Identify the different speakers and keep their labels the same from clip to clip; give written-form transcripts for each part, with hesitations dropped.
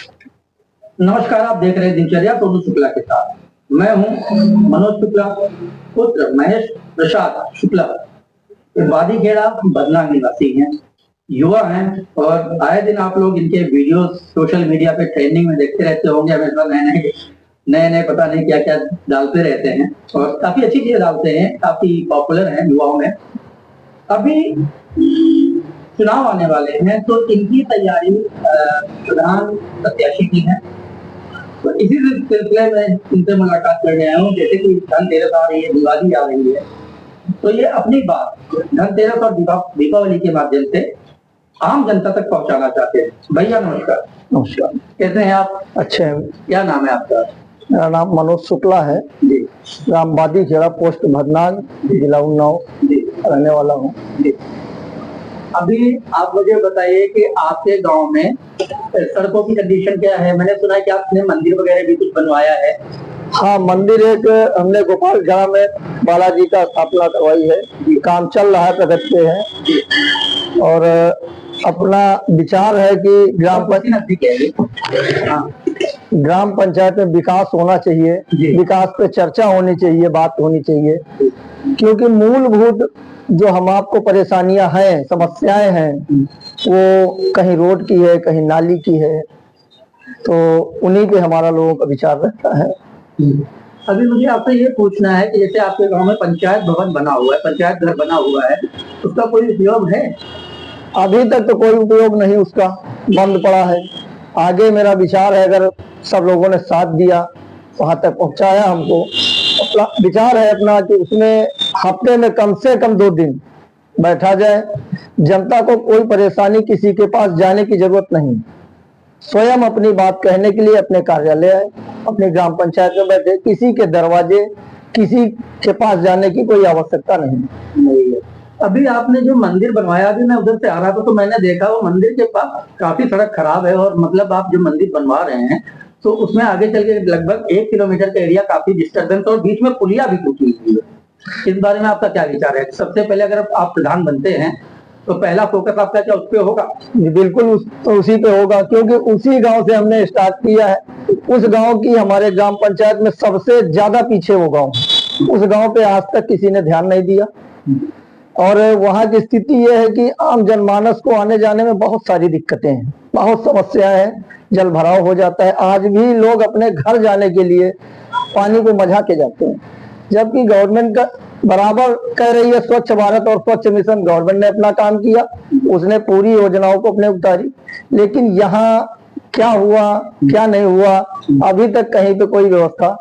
Speaker 1: नमस्कार, आप देख रहे हैं दिनचर्या सोनू शुक्ला के साथ। मैं हूं मनोज शुक्ला, पुत्र महेश प्रसाद शुक्ला। ये बादीखेड़ा बदनाम निवासी हैं, युवा हैं और आए दिन आप लोग इनके वीडियोस सोशल मीडिया पे ट्रेंडिंग में देखते रहते होंगे। हमेशा नए नए पता नहीं क्या क्या डालते रहते हैं और काफी अच्छी चीजें डालते हैं, काफी पॉपुलर हैं युवाओं में। अभी चुनाव आने वाले हैं तो इनकी तैयारी प्रधान प्रत्याशी की है, तो इसी सिलसिले में इनसे मुलाकात करने आया हूँ। जैसे कि धनतेरस आ रही है, दिवाली आ रही है, तो ये अपनी बात धनतेरस और दीपावली के माध्यम से आम जनता तक पहुंचाना चाहते हैं। भैया नमस्कार।
Speaker 2: नमस्कार।
Speaker 1: कैसे हैं आप?
Speaker 2: अच्छे हैं।
Speaker 1: क्या नाम है आपका?
Speaker 2: मेरा नाम मनोज शुक्ला है
Speaker 1: जी।
Speaker 2: ग्राम बादीखेड़ा, पोस्ट भदनाग, जिला उन्नाव रहने वाला हूँ।
Speaker 1: अभी आप मुझे बताइए कि आपके गांव में सड़कों की कंडीशन क्या है? मैंने सुना है कि आपने मंदिर वगैरह भी कुछ बनवाया है।
Speaker 2: हाँ, मंदिर एक हमने गोपालखेड़ा में बालाजी का स्थापना करवाई है, काम चल रहा है, प्रगति पे है। और अपना विचार है कि ग्राम पंचायत में विकास होना चाहिए, विकास पे चर्चा होनी चाहिए, बात होनी चाहिए, क्योंकि मूलभूत जो हम आपको परेशानियां हैं, समस्याएं हैं, वो कहीं रोड की है, कहीं नाली की है, तो उन्हीं पे हमारा लोगों का विचार रहता है।
Speaker 1: अभी मुझे आपसे ये पूछना है कि जैसे आपके गांव में पंचायत भवन बना हुआ है, पंचायत घर बना हुआ है, उसका कोई उपयोग है?
Speaker 2: अभी तक तो कोई उपयोग नहीं, उसका बंद पड़ा है। आगे मेरा विचार है, अगर सब लोगों ने साथ दिया, वहां तक पहुंचाया हमको, अपना विचार है अपना कि उसमें हफ्ते में कम से कम 2 दिन बैठा जाए। जनता को कोई परेशानी, किसी के पास जाने की जरूरत नहीं, स्वयं अपनी बात कहने के लिए अपने कार्यालय आए, अपने ग्राम पंचायत में बैठे, किसी के दरवाजे, किसी के पास जाने की कोई आवश्यकता नहीं है।
Speaker 1: अभी आपने जो मंदिर बनवाया, अभी मैं उधर से आ रहा था तो मैंने देखा वो मंदिर के पास काफी सड़क खराब है, और मतलब आप जो मंदिर बनवा रहे हैं तो उसमें आगे चल के लगभग 1 किलोमीटर का एरिया काफी डिस्टर्बेंस और बीच में पुलिया भी टूटी हुई है। इस बारे में आपका क्या विचार है? सबसे पहले अगर आप प्रधान बनते हैं तो पहला फोकस आपका क्या उस पे होगा?
Speaker 2: बिल्कुल उसी पे होगा, क्योंकि उसी गांव से हमने स्टार्ट किया है। उस गांव की हमारे ग्राम पंचायत में सबसे ज्यादा पीछे वो गांव, उस गांव पे आज तक किसी ने ध्यान नहीं दिया। और वहां की स्थिति यह है कि आम जनमानस को आने जाने में बहुत सारी दिक्कतें हैं, बहुत समस्याएं हैं, जल भराव हो जाता है। आज भी लोग अपने घर जाने के लिए पानी को मझा के जाते हैं, जबकि गवर्नमेंट का बराबर कह रही है स्वच्छ भारत और स्वच्छ मिशन, गवर्नमेंट ने अपना काम किया, उसने पूरी योजनाओं को अपने उतारी, लेकिन यहाँ क्या हुआ क्या नहीं हुआ, अभी तक कहीं पे कोई व्यवस्था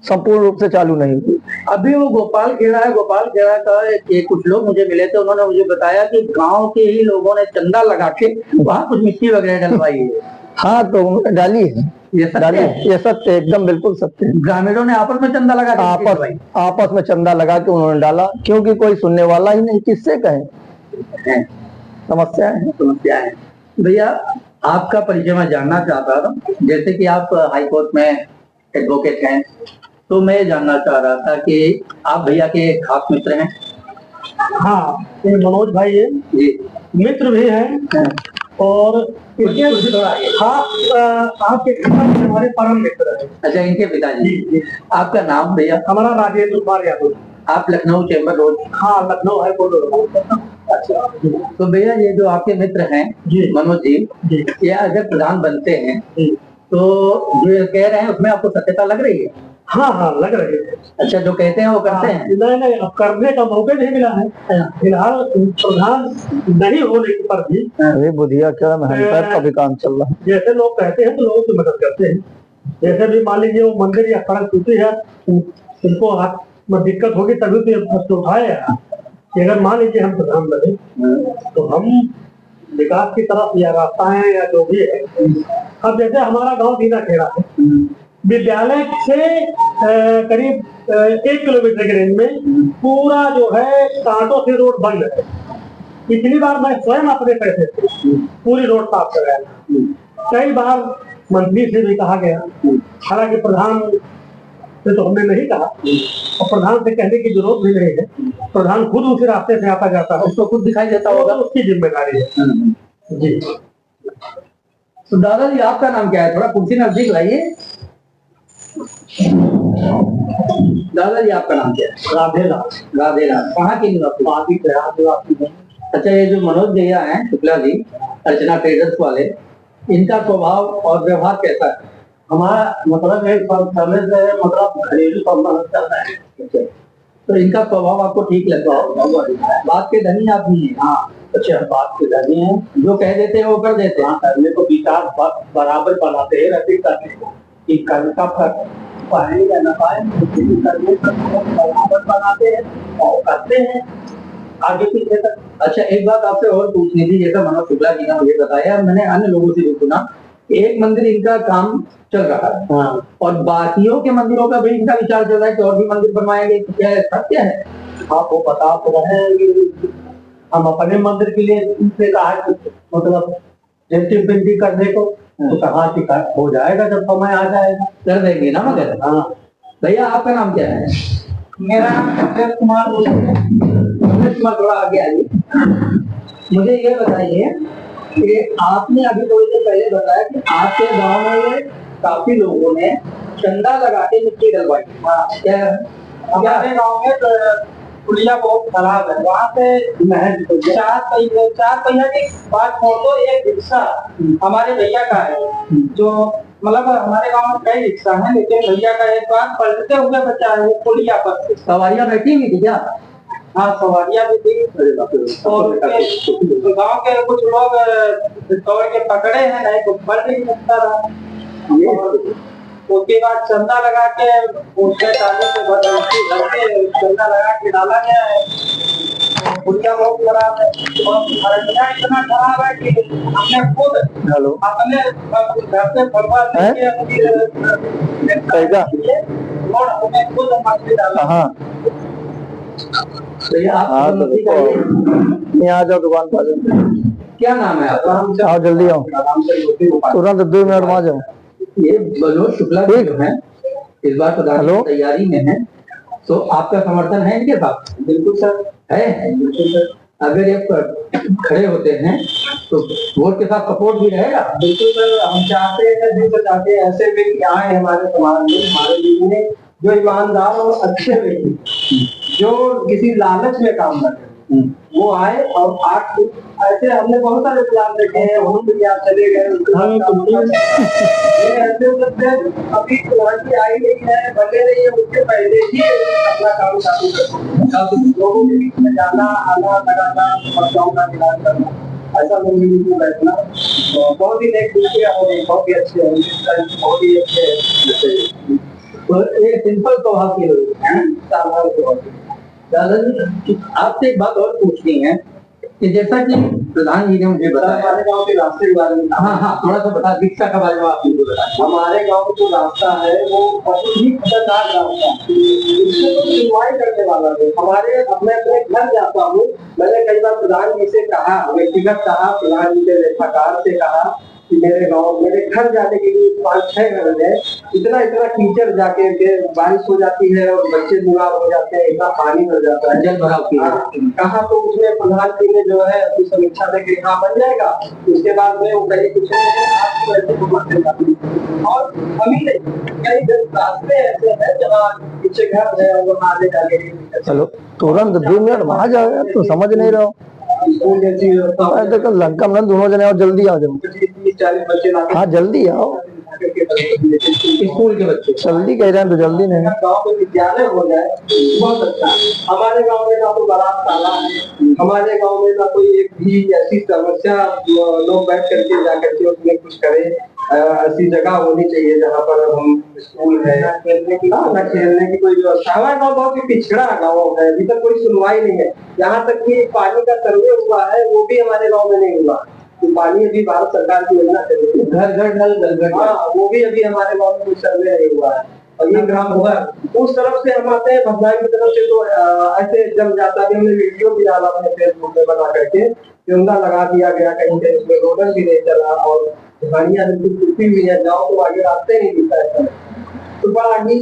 Speaker 2: संपूर्ण रूप से चालू नहीं हुई।
Speaker 1: अभी वो गोपालखेड़ा है, गोपालखेड़ा का कुछ लोग मुझे मिले थे, उन्होंने मुझे बताया कि गांव के ही लोगों ने चंदा लगा के वहाँ कुछ मिट्टी वगैरह डलवाई है।
Speaker 2: हाँ, तो डाली है, ये सत्य, एकदम बिल्कुल सत्य।
Speaker 1: ग्रामीणों ने आपस में चंदा लगा के
Speaker 2: आपस में चंदा लगा के उन्होंने डाला, क्योंकि कोई सुनने वाला ही नहीं, किससे कहें, समस्या है।
Speaker 1: भैया आपका परिचय मैं जानना चाहता था। जैसे कि आप हाई कोर्ट में एडवोकेट हैं, तो मैं जानना चाह रहा था कि आप भैया के खास मित्र हैं।
Speaker 2: हाँ, ये मनोज भाई है जी, मित्र भी हैं, और आपके हमारे परम मित्र है।
Speaker 1: अच्छा, इनके पिताजी। आपका नाम भैया?
Speaker 2: हमारा राजेंद्र कुमार यादव।
Speaker 1: आप लखनऊ चैम्बर रोड?
Speaker 2: हाँ, लखनऊ है कोर्ट।
Speaker 1: अच्छा, तो भैया ये जो आपके मित्र हैं मनोज जी, ये अगर प्रधान बनते हैं तो जो कह रहे हैं उसमें आपको सत्यता लग रही है?
Speaker 2: हाँ, लग रही है।
Speaker 1: अच्छा, जो कहते हैं वो करते हैं?
Speaker 2: नहीं, अब करने का मौका नहीं मिला है फिलहाल, प्रधान नहीं होने पर भी। अरे बुधिया क्या का भी काम चल रहा है। जैसे लोग कहते हैं तो लोगों की मदद करते हैं। जैसे भी मान लीजिए वो मंदिर या सड़क टूटी है, उनको हाथ में दिक्कत होगी तभी तो उठाए। अगर मान लीजिए हम प्रधान बने तो हम विकास की तरफ या रास्ताएं या जो भी है, अब जैसे हमारा गांव दीनाखेड़ा है, विद्यालय से करीब 1 किलोमीटर के रेंज में पूरा जो है कांटों से रोड बंद है। पिछली बार मैं स्वयं अपने पैसे से पूरी रोड साफ कराया। कई बार मंत्री से भी कहा गया, हालांकि प्रधान से तो हमने नहीं कहा, और प्रधान से कहने की जरूरत भी नहीं है, प्रधान खुद उसी रास्ते से आता जाता है, उसको खुद दिखाई देता होगा, उसकी जिम्मेदारी है जी।
Speaker 1: तो दादाजी आपका नाम क्या है? थोड़ा कुर्सी नजदीक लाइए। दादाजी आपका नाम क्या है?
Speaker 2: राधेलाल।
Speaker 1: राधेलाल। कहाँ के निवासी?
Speaker 2: बाकी प्रयास निवासी हैं।
Speaker 1: अच्छा, ये जो मनोज भैया हैं शुक्ला जी, अर्चना ट्रेडर्स वाले, इनका स्वभाव और व्यवहार कैसा है?
Speaker 2: हमारा मतलब एक समय से मतलब घरेलू संबंध चल रहा है।
Speaker 1: तो इनका स्वभाव आपको ठीक लगता है? बात के धनी आदमी है।
Speaker 2: हाँ, अच्छा, बात के धनी है,
Speaker 1: जो कह देते हैं वो कर देते हैं।
Speaker 2: हाँ, करने को विचार बराबर बनाते हैं, रहते करने को कि कल का पाए या न पाए, करने का बराबर बनाते हैं और करते हैं आगे पीछे तक।
Speaker 1: अच्छा, एक बात आपसे और पूछनी थी। जैसा मनोज शुक्ला जी ने मुझे बताया, मैंने अन्य लोगों से भी सुना, एक मंदिर इनका काम चल रहा है,
Speaker 2: हाँ,
Speaker 1: और बाकियों के मंदिरों का भी इनका विचार चल रहा है कि और भी मंदिर बनवाएंगे। क्या सत्य है?
Speaker 2: आपको बता तो रहे हैं कि हम अपने मंदिर के लिए इनसे कहा कि मतलब पेंटिंग पेंटिंग करने को, तो कहा कि हो जाएगा जब समय आ जाएगा,
Speaker 1: कर देंगे ना मगर।
Speaker 2: हाँ।
Speaker 1: भैया आपका नाम क्या है?
Speaker 2: मेरा अक्षय कुमार।
Speaker 1: अक्षय कुमार, थोड़ा आगे आइए। मुझे ये बताइए कि आपने अभी थोड़ी देर पहले बताया कि आपके गांव में काफी लोगों ने चंदा लगा के मिट्टी डलवाई। क्या
Speaker 2: हमारे गांव में पुलिया बहुत खराब है, वहाँ से चार पहिया की बात छोड़ दो, एक रिक्शा हमारे भैया का है, जो मतलब हमारे गांव में कई रिक्शा है, लेकिन भैया का एक बार पलटते हुए बचा है वो पुलिया पर।
Speaker 1: सवारियां बैठी हुई थी क्या?
Speaker 2: हाँ, सवारियां भी थी, और गांव के कुछ लोग दौड़ के पकड़े हैं, नहीं तो पलट नहीं सकता रहा। उसके बाद चंदा लगा के उसके टाले से भर के चंदा लगा के डाला गया है। पुलिया बहुत खराब है, और अरनिया इतना खराब है कि हमने खुद अपने घर से भरवा के और हमने खुद मछली डाला।
Speaker 1: तो ये आप
Speaker 3: यहाँ आ जाओ, दुकान पर आ जाओ।
Speaker 1: क्या नाम है आपका?
Speaker 3: आओ जल्दी आओ, तुरंत 2 मिनट में आ जाओ।
Speaker 1: ये मनोज शुक्ला जी जो है, इस बार प्रधान की तैयारी में है, तो आपका समर्थन है इनके साथ?
Speaker 2: बिल्कुल सर,
Speaker 1: है। बिल्कुल सर, अगर ये खड़े होते हैं तो वोट के साथ सपोर्ट भी रहेगा?
Speaker 2: बिल्कुल सर, हम चाहते हैं, दिल से चाहते हैं ऐसे व्यक्ति आए हमारे समाज में, हमारे बीच में, जो ईमानदार और अच्छे व्यक्ति, जो किसी लालच में काम न करें, वो आए। और आज ऐसे हमने बहुत सारे प्लान देखे हैं, हम भी यहाँ चले गए, अभी लड़की आई नहीं है, बने रही है, उसके पहले ही अपना काम चालू कर लोगों के बीच में जाना आना लगाना समस्याओं का इलाज करना, ऐसा लोग में बैठना, तो बहुत ही नेक दूसरे होंगे, बहुत ही अच्छे होंगे, बहुत ही अच्छे।
Speaker 1: तो ये सिंपल स्वभाव के लोग हैं। दादाजी, आपसे एक बात और पूछनी है कि जैसा कि प्रधान जी ने मुझे बताया
Speaker 2: हमारे गांव के रास्ते के बारे में।
Speaker 1: हाँ, थोड़ा सा बता, रिक्शा का बारे में आप मुझे बताएं।
Speaker 2: हमारे गांव का जो रास्ता है वो बहुत ही खतरनाक रास्ता है, इससे तो सुनवाई करने वाला है। हमारे अपने घर जाता हूँ, मैंने कई बार प्रधान जी से कहा, व्यक्तिगत कहा, प्रधान जी के लेखाकार से कहा कि मेरे गांव, मेरे घर जाने के लिए 5-6 घर है, इतना कीचड़ जाके बारिश हो जाती है और बच्चे बीमार हो जाते हैं, इतना पानी भर जाता है, जल भराव की कहा। तो उसमें प्रधान जी ने जो है उसकी समीक्षा लेके कहा बन जाएगा। उसके बाद में वो कहीं कुछ आपको ऐसे घुमाते और अभी कई रास्ते ऐसे हैं जहाँ पीछे घर है और वहाँ आने जाने के लिए।
Speaker 3: चलो तुरंत 2 मिनट में आ जाओ यार, तो समझ नहीं रहा हो।
Speaker 2: स्कूल जैसी
Speaker 3: देखो लंका में दोनों जने आओ, जल्दी आ जाओ।
Speaker 2: 30-40 बच्चे लाते,
Speaker 3: हाँ जल्दी आओ,
Speaker 1: स्कूल के बच्चे
Speaker 3: जल्दी कह रहे हैं तो जल्दी नहीं।
Speaker 2: गाँव में विद्यालय हो जाए बहुत अच्छा। हमारे गाँव में ना तो बड़ा ताला है, हमारे गाँव में ना कोई एक भी ऐसी समस्या लोग बैठ करके जा करके उसमें कुछ करें, ऐसी जगह होनी चाहिए जहाँ पर हम स्कूल है, खेलने की कोई व्यवस्था। हमारा गाँव बहुत ही पिछड़ा गाँव है, अभी तक कोई सुनवाई नहीं है। यहाँ तक कि पानी का सर्वे हुआ है, वो भी हमारे गाँव में नहीं हुआ। तो पानी अभी भारत सरकार की योजना चल रही है, घर नल, हाँ, वो भी अभी हमारे गाँव में कोई सर्वे नहीं हुआ है। और ये ग्राम होगा उस तरफ से हम आते हैं, भगवान की तरफ से, तो ऐसे जम जाता है। हमने वीडियो भी डाला अपने फेसबुक पे बना करके, चंदा लगा दिया गया, कहीं पे उसमें रोडन भी नहीं चला और गाड़ियां बिल्कुल टूटी हुई है, जाओ तो आगे रास्ते नहीं दिखता है। तो बड़ा ही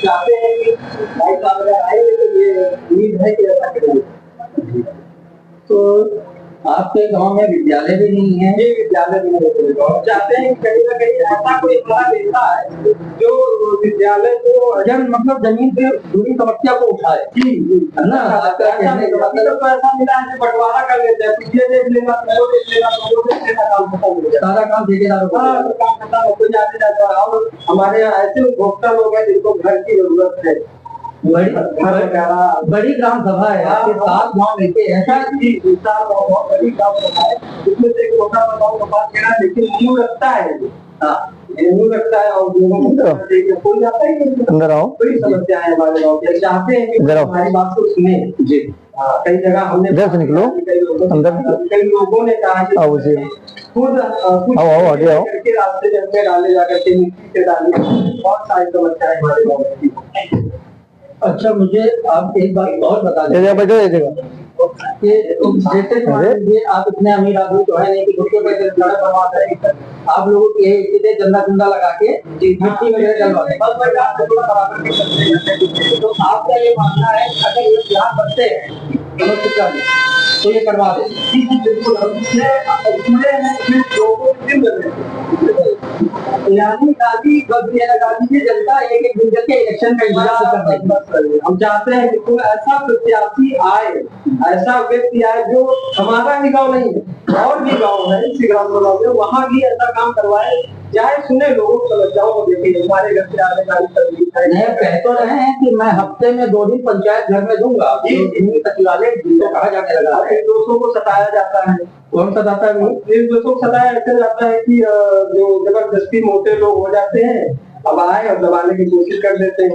Speaker 2: चाहते हैं कि भाई साहब अगर आएंगे तो ये उम्मीद है कि ऐसा करेंगे।
Speaker 1: तो आपके गांव में विद्यालय भी नहीं है।
Speaker 2: ये विद्यालय भी नहीं है। और चाहते हैं कि कहीं ना कहीं ऐसा कोई हमारा नेता है जो विद्यालय को
Speaker 1: मतलब जमीन से जुड़ी समस्या को उठाए।
Speaker 2: जी
Speaker 1: है ना, आपका कहने का मतलब
Speaker 2: तो ऐसा मिला है कि बंटवारा कर लेते हैं, ये देख लेना, वो देख लेना, वो देख लेना, काम खत्म हो जाता है।
Speaker 1: सारा काम ठेकेदारों को।
Speaker 2: हाँ, तो काम खत्म हो जाते जाता है। और हमारे यहाँ ऐसे उपभोक्ता लोग हैं जिनको घर की जरूरत है,
Speaker 1: बड़ी ग्राम सभा है आपके 7 गाँव मिलके। ऐसा
Speaker 2: बहुत बड़ी काम होता है, जिसमें से एक छोटा बताओ कपास गिरा, लेकिन न्यू लगता है। न्यू लगता है और कोई जाता ही नहीं।
Speaker 3: अंदर आओ।
Speaker 2: बड़ी समस्या है हमारे गाँव की। चाहते हैं कि हमारी बात को सुने।
Speaker 1: जी
Speaker 2: कई जगह हमने
Speaker 3: इधर से निकलो, अंदर
Speaker 2: कई लोगों ने कहा कि
Speaker 3: आओ जी,
Speaker 2: खुद
Speaker 3: आओ आगे आओ।
Speaker 2: करके रास्ते में हमें डाले जाकर के मिट्टी से डाले, बहुत सारी समस्याएं हमारे गाँव में।
Speaker 1: अच्छा, मुझे आप एक बात और बता दें
Speaker 3: ये बैठो, ये जगह
Speaker 1: कि जैसे मान लीजिए आप इतने अमीर आदमी तो है नहीं कि खुद के पैसे सड़क बनवा रहे, आप लोगों के चंदा लगा के मिट्टी वगैरह डलवाते, बस भाई आप थोड़ा बराबर कर सकते हैं। तो आपका ये मानना है अगर ये ध्यान रखते हैं तो ये करवा दें।
Speaker 2: बिल्कुल,
Speaker 1: यानी गांधी की जनता एक एक दिन के इलेक्शन का इंतजार कर रही है।
Speaker 2: हम चाहते हैं कि कोई ऐसा प्रत्याशी आए, ऐसा व्यक्ति आए जो हमारा ही गाँव नहीं है और भी गाँव है इसी ग्राम सभा में, वहाँ भी ऐसा काम करवाए जाए, सुने लोगों की समस्याओं को देखे। हमारे घर से आने वाली
Speaker 1: कह तो रहे हैं कि मैं हफ्ते में 2 दिन पंचायत घर में दूंगा, सचिवालय कहा जाने लगा है।
Speaker 2: इन दोस्तों को सताया जाता है।
Speaker 1: कौन सताता है?
Speaker 2: इन दोस्तों को सताया ऐसे जाता है कि जो जबरदस्ती मोटे लोग हो जाते हैं, अब आए और दबाने की कोशिश कर देते हैं।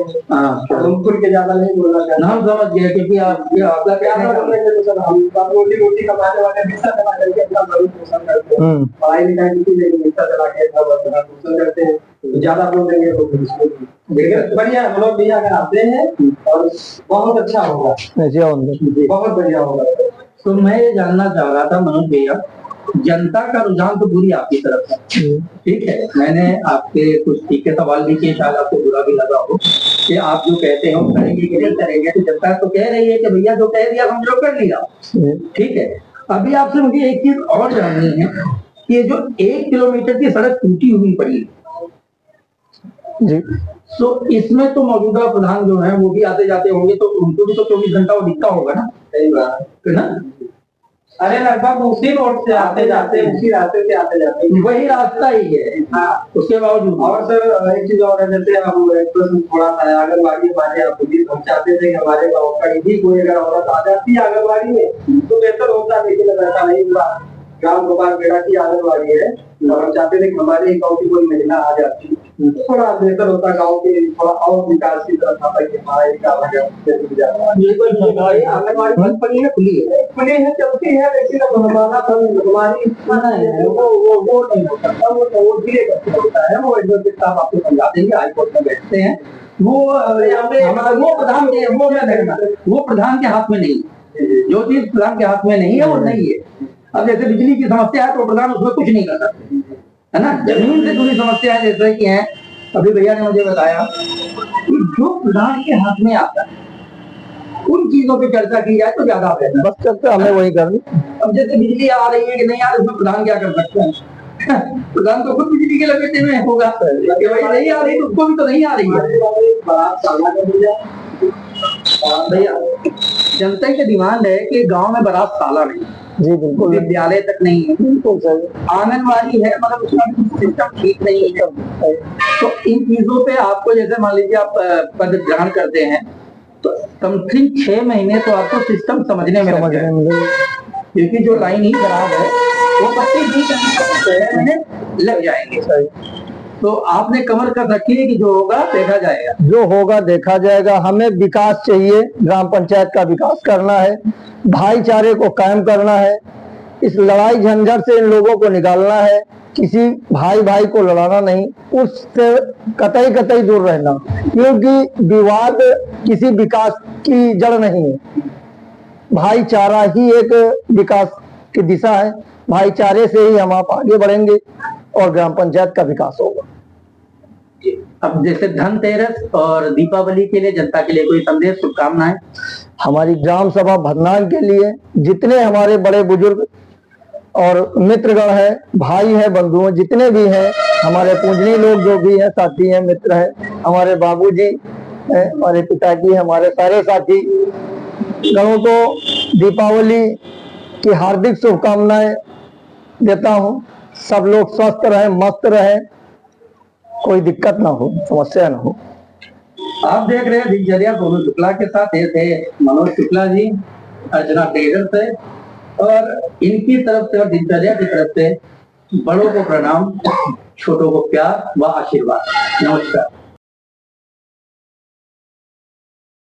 Speaker 2: हम खुल के ज्यादा नहीं बोलना चाहते।
Speaker 1: हम समझ गए क्योंकि आप ये आपका
Speaker 2: क्या बोलने के सर, हम रोटी कमाने वाले पैसा कमा करके अपना भरण पोषण करते हैं, पढ़ाई लिखाई की नहीं, पैसा चला के अपना भरण पोषण करते हैं। ज्यादा बोल देंगे तो बढ़िया। हम लोग भी अगर आते हैं और बहुत अच्छा होगा, बहुत बढ़िया होगा।
Speaker 1: तो मैं ये जानना चाह रहा था मनोज भैया, जनता का रुझान तो पूरी आपकी तरफ है, ठीक है। मैंने आपके कुछ तीखे सवाल भी किए, शायद आपको बुरा भी लगा हो कि आप जो कहते हैं करेंगे कि नहीं करेंगे। तो जनता तो कह रही है कि भैया जो कह दिया हम लोग कर लिया, ठीक है। अभी आपसे मुझे एक चीज और जाननी है कि ये जो 1 किलोमीटर की सड़क टूटी हुई पड़ी
Speaker 3: जी,
Speaker 1: तो इसमें तो मौजूदा प्रधान जो है वो भी आते जाते होंगे, तो उनको भी तो 24 घंटा वो दिखता होगा ना?
Speaker 2: सही बात
Speaker 1: है ना?
Speaker 2: अरे लगभग उसी रोड से आते जाते, उसी रास्ते से आते जाते,
Speaker 1: वही रास्ता ही है। हाँ, उसके बावजूद
Speaker 2: और सर एक चीज और है, जैसे हम एक प्रश्न थोड़ा सा आंगनबाड़ी हमारे यहाँ खुद ही हम चाहते थे कि हमारे गाँव का ही कोई अगर औरत आ जाती है आंगनबाड़ी में तो बेहतर होता, लेकिन ऐसा नहीं हुआ। ग्राम गोपाल बेड़ा की आंगनबाड़ी है और हम चाहते थे कि हमारे गाँव की कोई महिला आ जाती, थोड़ा बेहतर होता, गाँव के थोड़ा और विकास की तरफ आता कि हमारा काम
Speaker 1: आंगनबाड़ी
Speaker 2: खुली है चलती है, लेकिन अब हमारा हमारी वो नहीं होता, वो धीरे करके होता है। वो एडवोकेट साहब आपको समझा देंगे, हाईकोर्ट में बैठते हैं, वो प्रधान के हाथ में नहीं, जो चीज प्रधान के हाथ में नहीं है वो नहीं है। अब जैसे बिजली की समस्या है तो प्रधान उसमें कुछ नहीं कर सकते, है ना। जमीन से जुड़ी समस्याएं जैसे कि हैं, अभी भैया ने मुझे बताया कि जो प्रधान के हाथ में आता है उन चीजों पे चर्चा की जाए तो ज्यादा बेहतर।
Speaker 3: बस चर्चा हमें वही करनी।
Speaker 1: अब जैसे बिजली आ रही है कि नहीं आ रही, उसमें प्रधान क्या कर सकते हैं? प्रधान तो खुद बिजली के लपेटे में होगा कि भाई नहीं आ रही तो उसको भी तो नहीं आ रही है। भैया जनता की डिमांड है कि गांव में बारात साला नहीं,
Speaker 3: जी बिल्कुल,
Speaker 1: विद्यालय तक नहीं है,
Speaker 3: बिल्कुल सही,
Speaker 1: आंगनबाड़ी है, मतलब उसका सिस्टम ठीक नहीं है। तो इन चीजों पे आपको, जैसे मान लीजिए आप पद ग्रहण करते हैं तो समथिंग 6 महीने तो आपको सिस्टम समझने में लग जाएगा, क्योंकि जो लाइन ही खराब है वो 25 महीने लग जाएंगे। तो आपने कमर कर रखी है कि जो होगा देखा जाएगा,
Speaker 3: जो होगा देखा जाएगा। हमें विकास चाहिए, ग्राम पंचायत का विकास करना है, भाईचारे को कायम करना है, इस लड़ाई झंझट से इन लोगों को निकालना है, किसी भाई भाई को लड़ाना नहीं, उससे कतई दूर रहना, क्योंकि विवाद किसी विकास की जड़ नहीं है। भाईचारा ही एक विकास की दिशा है, भाईचारे से ही हम आप आगे बढ़ेंगे और ग्राम पंचायत का विकास होगा।
Speaker 1: अब जैसे धनतेरस और दीपावली के लिए जनता के लिए कोई संदेश, शुभकामनाएं?
Speaker 3: हमारी ग्राम सभा भदनान के लिए जितने हमारे बड़े बुजुर्ग और मित्रगण है, भाई है, बंधु हैं, जितने भी हैं, हमारे पूजनीय लोग जो भी हैं, साथी हैं, मित्र हैं, हमारे बाबूजी हैं, हमारे पिताजी, हमारे सारे साथी गणों को दीपावली की हार्दिक शुभकामनाएं देता हूं। सब लोग स्वस्थ रहे, मस्त रहे, कोई दिक्कत ना हो, समस्या ना हो।
Speaker 1: आप देख रहे हैं दिनचर्या सोनू शुक्ला के साथ। ये थे मनोज शुक्ला जी, अर्चना ट्रेडर से, और इनकी तरफ से और दिनचर्या की तरफ से बड़ों को प्रणाम, छोटों को प्यार व आशीर्वाद। नमस्कार।